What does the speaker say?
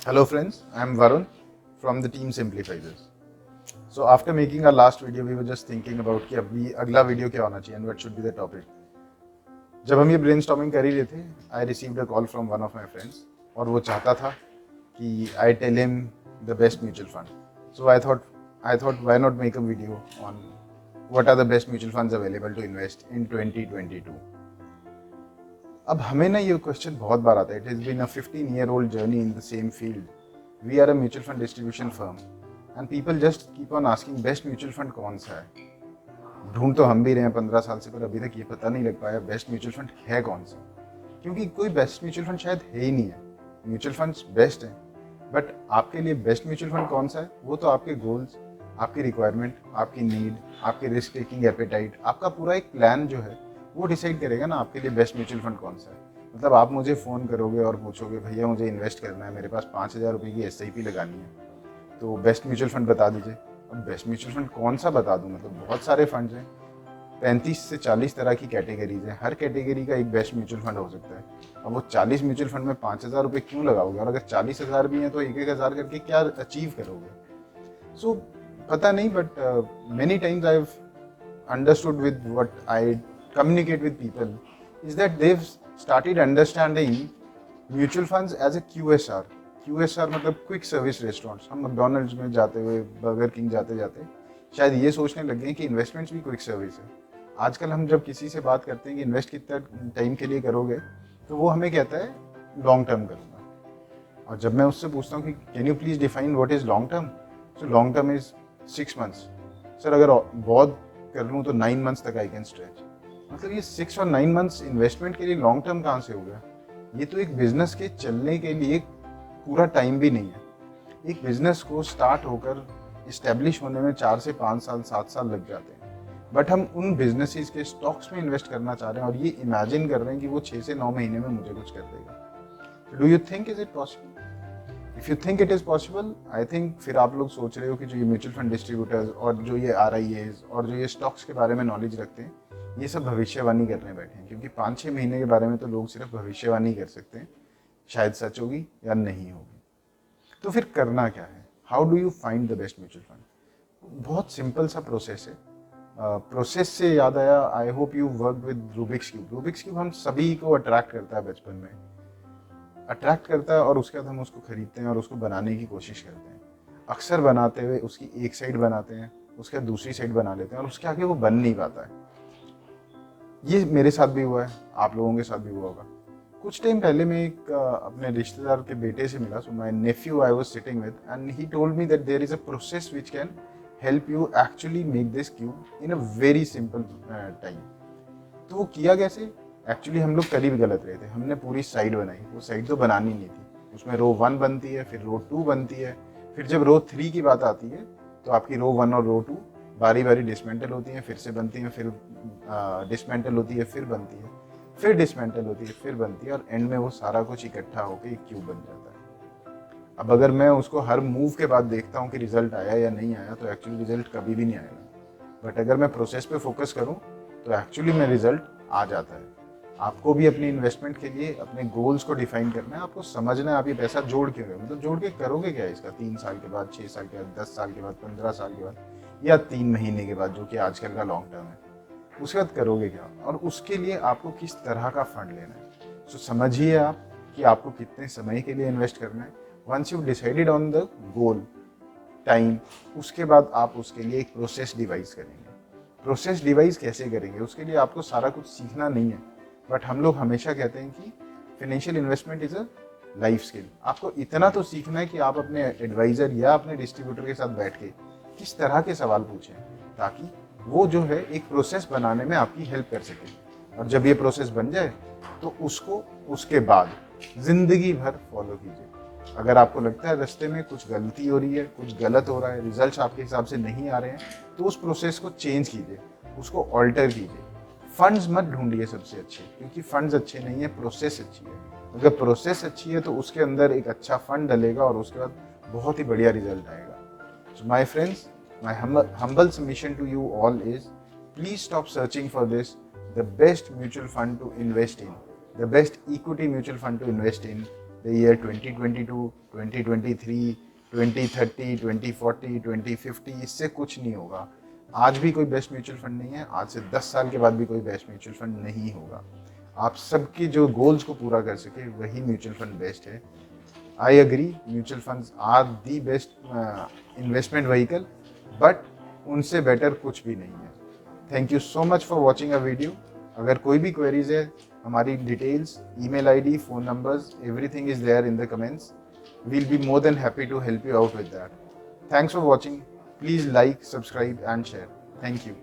Hello friends, I am Varun from the team Simplify This. So after making our last video, we were just thinking about कि अभी अगला video क्या होना चाहिए and what should be the topic. जब हम ये brainstorming कर ही रहे थे, I received a call from one of my friends और वो चाहता था कि I tell him the best mutual fund. So I thought why not make a video on what are the best mutual funds available to invest in 2022. अब हमें ना ये question बहुत बार आता है. It has been a 15-year-old journey in the same field. We are a mutual fund distribution firm and people just keep on asking best mutual fund कौन सा है. ढूंढ तो हम भी रहे हैं 15 साल से, पर अभी तक ये पता नहीं लग पाया बेस्ट म्यूचुअल फंड है कौन सा. क्योंकि कोई बेस्ट म्यूचुअल फंड शायद है ही नहीं है. म्यूचुअल फंड्स बेस्ट हैं, बट आपके लिए बेस्ट म्यूचुअल फंड कौन सा है वो तो आपके गोल्स, आपकी रिक्वायरमेंट, आपकी नीड, आपकी रिस्क टेकिंग एपेटाइट, आपका पूरा एक प्लान जो है वो डिसाइड करेगा ना आपके लिए बेस्ट म्यूचुअल फंड कौन सा है. मतलब आप मुझे फ़ोन करोगे और पूछोगे भैया मुझे इन्वेस्ट करना है, मेरे पास 5,000 रुपये की SIP लगानी है, तो बेस्ट म्यूचुअल फंड बता दीजिए. अब बेस्ट म्यूचुअल फंड कौन सा बता दूँ? मतलब बहुत सारे फंड्स हैं, 35 से 40 तरह की कैटेगरीज हैं. हर कैटेगरी का एक बेस्ट म्यूचुअल फंड हो सकता है. अब वो 40 म्यूचुअल फंड में 5,000 रुपये क्यों लगाओगे? और अगर 40,000 भी हैं तो 1,000 करके क्या अचीव करोगे? सो पता नहीं, but many times I have understood with what I communicate with people is that they've started understanding mutual funds as a QSR. QSR मतलब क्विक सर्विस रेस्टोरेंट्स. हम मैकडॉनल्ड्स में जाते हुए, बर्गर किंग जाते जाते शायद ये सोचने लग गए हैं कि इन्वेस्टमेंट्स भी क्विक सर्विस है. आजकल हम जब किसी से बात करते हैं कि इन्वेस्ट कितना टाइम के लिए करोगे, तो वो हमें कहता है लॉन्ग टर्म करूँगा. और जब मैं उससे पूछता हूँ कि can you please define what is long term, so long term is 6 months. Sir अगर बहुत कर लूँ तो 9 months तक आई कैन स्ट्रेच. मतलब ये 6 और 9 months इन्वेस्टमेंट के लिए लॉन्ग टर्म कहाँ से हो गया? ये तो एक बिजनेस के चलने के लिए पूरा टाइम भी नहीं है. एक बिजनेस को स्टार्ट होकर इस्टेब्लिश होने में 4 से 5 साल 7 साल लग जाते हैं. बट हम उन बिजनेसेस के स्टॉक्स में इन्वेस्ट करना चाह रहे हैं और ये इमेजिन कर रहे हैं कि वो 6 से 9 महीने में मुझे कुछ कर देगा. Do you think is it possible? If you think it is possible, I think फिर आप लोग सोच रहे हो कि जो ये म्यूचुअल फंड डिस्ट्रीब्यूटर्स और जो ये RIAs और जो ये स्टॉक्स के बारे में नॉलेज रखते हैं, ये सब भविष्यवाणी करने बैठे हैं. क्योंकि 5-6 महीने के बारे में तो लोग सिर्फ भविष्यवाणी कर सकते हैं, शायद सच होगी या नहीं होगी. तो फिर करना क्या है? How do you find the best mutual fund? बहुत सिंपल सा प्रोसेस है. प्रोसेस से याद आया, I hope you work with Rubik's cube. Rubik's cube हम सभी को अट्रैक्ट करता है, बचपन में अट्रैक्ट करता है और उसके बाद हम उसको खरीदते हैं और उसको बनाने की कोशिश करते हैं. अक्सर बनाते हुए उसकी एक साइड बनाते हैं, उसके बाद दूसरी साइड बना लेते हैं और उसके आगे वो बन नहीं पाता है. ये मेरे साथ भी हुआ है, आप लोगों के साथ भी हुआ होगा. कुछ टाइम पहले मैं एक अपने रिश्तेदार के बेटे से मिला. So my nephew I was sitting with and he told me that there is a process which can help you actually make this cube in a very simple time. तो वो किया कैसे? एक्चुअली हम लोग कर ही गलत रहे थे. हमने पूरी साइड बनाई, वो साइड तो बनानी नहीं थी. उसमें रो 1 बनती है, फिर रो 2 बनती है, फिर जब रो 3 की बात आती है तो आपकी रो 1 और रो 2 बारी बारी डिसमेंटल होती हैं, फिर से बनती हैं, फिर डिसमेंटल होती है, फिर बनती है, फिर डिसमेंटल होती है, फिर बनती है और एंड में वो सारा कुछ इकट्ठा होकर एक क्यूब बन जाता है. अब अगर मैं उसको हर मूव के बाद देखता हूँ कि रिजल्ट आया या नहीं आया, तो एक्चुअली रिजल्ट कभी भी नहीं आएगा. बट अगर मैं प्रोसेस पे फोकस करूँ तो एक्चुअली में रिजल्ट आ जाता है. आपको भी अपनी इन्वेस्टमेंट के लिए अपने गोल्स को डिफाइन करना है. आपको समझना है आप ये पैसा जोड़ क्यों रहे हो. मतलब जोड़ के करोगे क्या इसका? 3 साल के बाद, 6 साल के बाद, 10 साल के बाद, 15 साल के बाद, या 3 महीने के बाद, जो कि आजकल का लॉन्ग टर्म है. उसके बाद करोगे क्या और उसके लिए आपको किस तरह का फंड लेना है. सो समझिए आप कि आपको कितने समय के लिए इन्वेस्ट करना है. Once you decided on the goal, time, उसके बाद आप उसके लिए एक प्रोसेस डिवाइस करेंगे. प्रोसेस डिवाइस कैसे करेंगे? उसके लिए आपको सारा कुछ सीखना नहीं है. बट हम लोग हमेशा कहते हैं कि financial investment is a life skill. आपको इतना तो सीखना है कि आप अपने एडवाइजर या अपने डिस्ट्रीब्यूटर के साथ बैठ के किस तरह के सवाल पूछें, ताकि वो जो है एक प्रोसेस बनाने में आपकी हेल्प कर सके. और जब ये प्रोसेस बन जाए तो उसको उसके बाद जिंदगी भर फॉलो कीजिए. अगर आपको लगता है रास्ते में कुछ गलती हो रही है, कुछ गलत हो रहा है, रिजल्ट्स आपके हिसाब से नहीं आ रहे हैं, तो उस प्रोसेस को चेंज कीजिए, उसको ऑल्टर कीजिए. फंड्स मत ढूंढिए सबसे अच्छे, क्योंकि फंड्स अच्छे नहीं है, प्रोसेस अच्छी है. अगर प्रोसेस अच्छी है तो उसके अंदर एक अच्छा फंड डलेगा और उसके बाद बहुत ही बढ़िया रिजल्ट आएगा. So my friends, my humble submission to you all is, please stop searching for this, the best mutual fund to invest in, the best equity mutual fund to invest in, the year 2022, 2023, 2030, 2040, 2050, इससे कुछ नहीं होगा। आज भी कोई best mutual fund नहीं है, आज से 10 साल के बाद भी कोई बेस्ट म्यूचुअल फंड नहीं होगा। आप सबके जो गोल्स को पूरा कर सके वही म्यूचुअल फंड बेस्ट है। I agree, mutual funds are the best investment vehicle, but उनसे बेटर कुछ भी नहीं है। Thank you so much for watching a video. अगर कोई भी क्वेरीज है, हमारी details, email ID, phone numbers, everything is there in the comments. We'll be more than happy to help you out with that. Thanks for watching. Please like, subscribe and share. Thank you.